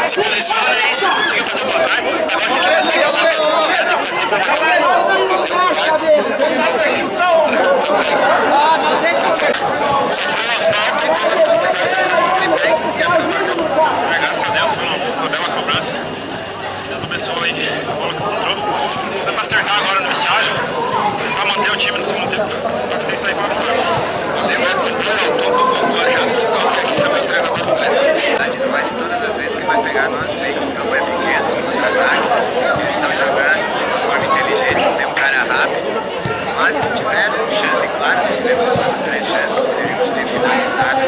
Se posiciona, é isso, conseguiu fazer o placar. Agora tem que fazer o placar. a bola que entrou. Dá pra acertar agora no estágio, pra manter o time no segundo tempo, pra vocês saírem para o jogo. Lembrando que o topo voltou já, porque aqui também o treinador do Leste. Mas todas as vezes que vai pegar nós, bem, o campo é pequeno, eles estão jogando de uma forma inteligente, eles têm um cara rápido, mas não tiveram chance, claro, nós tivemos 2 ou 3 chances que poderíamos ter finalizado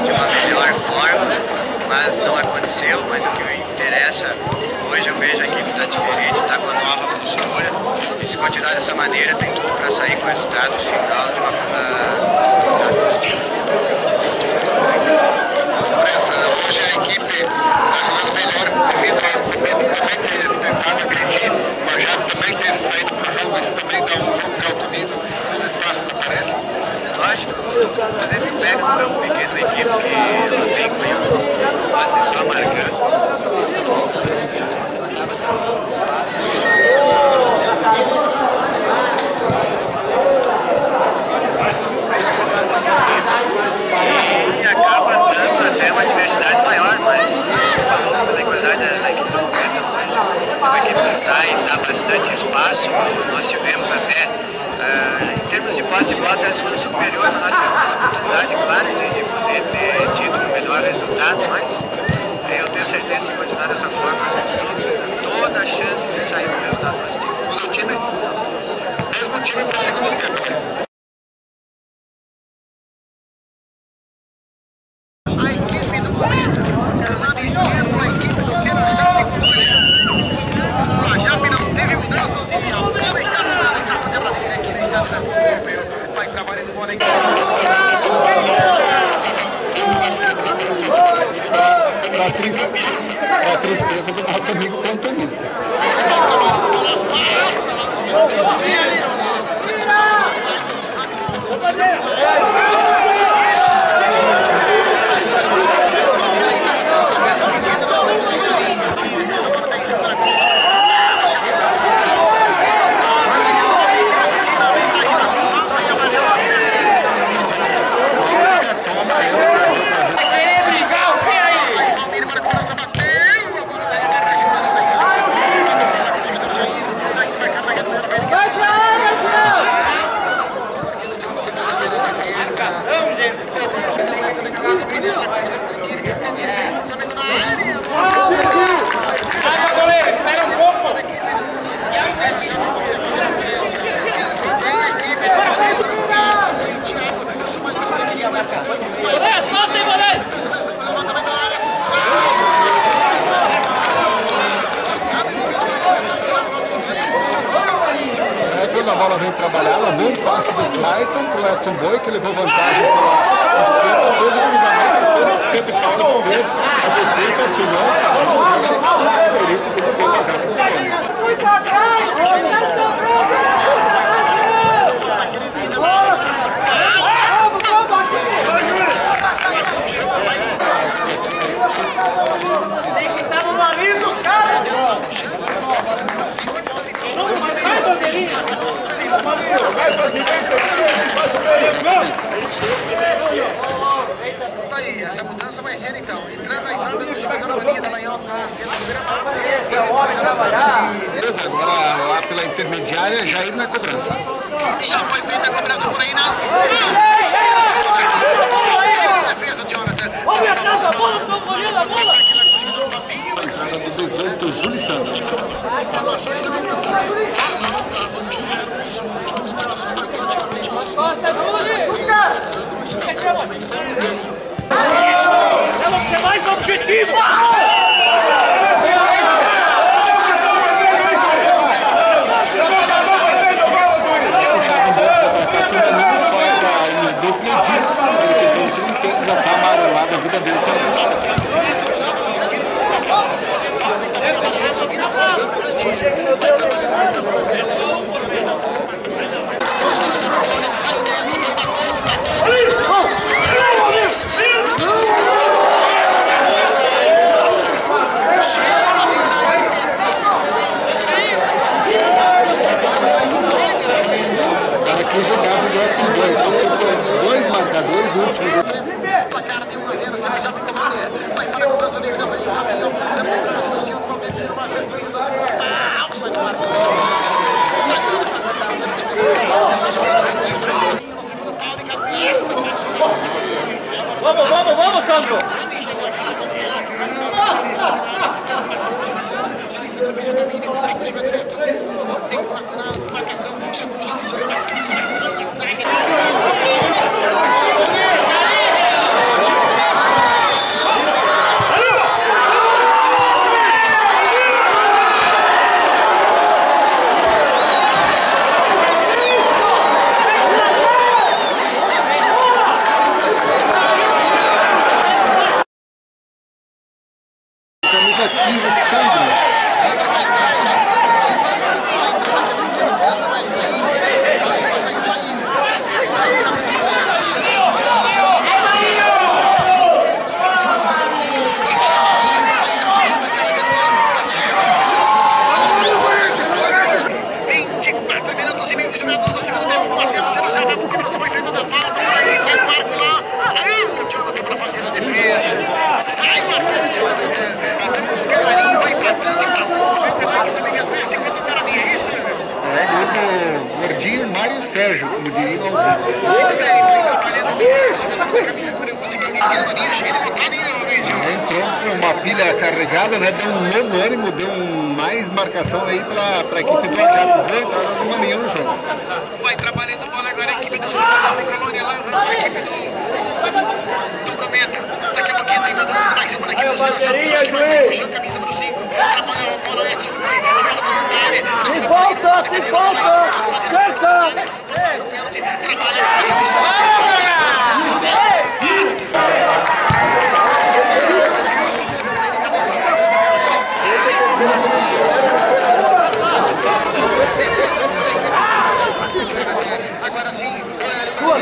de uma melhor forma, mas não aconteceu. Mas o que me interessa, hoje eu vejo a equipe está diferente, está com a nova postura, e se continuar dessa maneira tem tudo para sair com o resultado final de uma resultado positivo. Hoje a equipe está jogando melhor devido ao momento também ter tentado agredir, o Majado também ter saído para o jogo, isso também dá um jogo de alto nível, os espaços não aparecem. Lógico, às vezes pega no campo pequeno a equipe que não tem cunho, quase só marcando. E acaba dando até uma diversidade maior, mas falando pela qualidade da equipe do momento, uma equipe que sai e dá bastante espaço. Nós tivemos até, em termos de passe e bola, até superior, mas nós tivemos a oportunidade, claro, de poder ter tido um melhor resultado, mas eu tenho certeza que se continuar dessa forma, nós temos toda a chance de sair com o resultado positivo. Quando o time, mesmo o time para o segundo tempo, né? A equipe do momento, do lado esquerdo, a equipe do centro já ficou. O Majap não teve mudanças e a bola está na etapa derradeira aqui na estrada da Copa. Vai trabalhando bola aqui. É a tristeza do nosso amigo cantonista. Quando a bola vem trabalhar, ela bom passe do Clayton para o Edson Boi, que levou vantagem pela esquerda, fez o cruzamento, teve para a defesa, assinou, por isso que ele fez a jogada. Tem que estar no marido, cara! Aí, essa mudança vai ser então. Entrando no jogador na linha da Lanhol, na cena do Beleza, agora lá pela intermediária, Jair na cobrança. já foi feita a cobrança por aí na defesa de Jonathan. Olha atrás da bola, tô colhendo a bola! Entrada do 18, Júlio Santos. Informações da caso tivermos última liberação da praticamente Temos que ser mais objetivo! Já está amarelado a vida dele também. do gordinho Mário Sérgio, como diriam alguns. Muito bem, vai trabalhando aqui, jogando com a camisa número 11, que é o Mentira Mania, cheio de vontade, hein, Luiz? Entrou com uma pilha carregada, né? Deu um novo ânimo, deu mais marcação aí para a equipe do Ajax. Boa entrada do Maninho no jogo. Vai trabalhando bola agora a equipe do Situação de Colônia lá, a equipe do Cometa. Daqui a pouquinho tem dança mais uma equipe do Situação, que vai sair no chão, camisa número 5. Trabalha o Paulo Edson, vai, a bola do Montari. Se falta, cerca! Trabalha a posição. Agora sim, Tua.